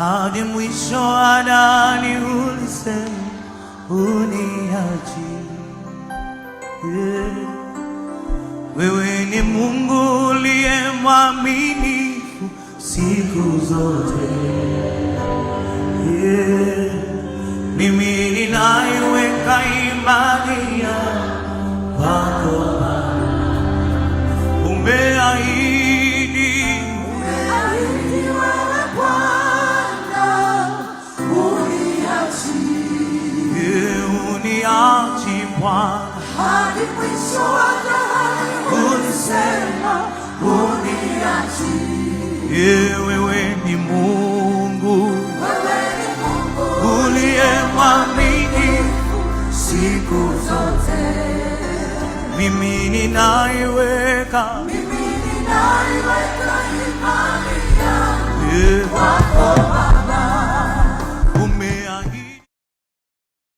hadi mwisho adani ulisema uniachi. Wewe ni Mungu uliye mwaminifu siku zote. Mimi ninaiweka imani kwako, umeahidi wewe Bwana, uniachi Bwana hadi mwisho wa dahari, ulisema uniachi. Wewe ni Mungu uliye mwaminifu siku zote. Mimi ninaiweka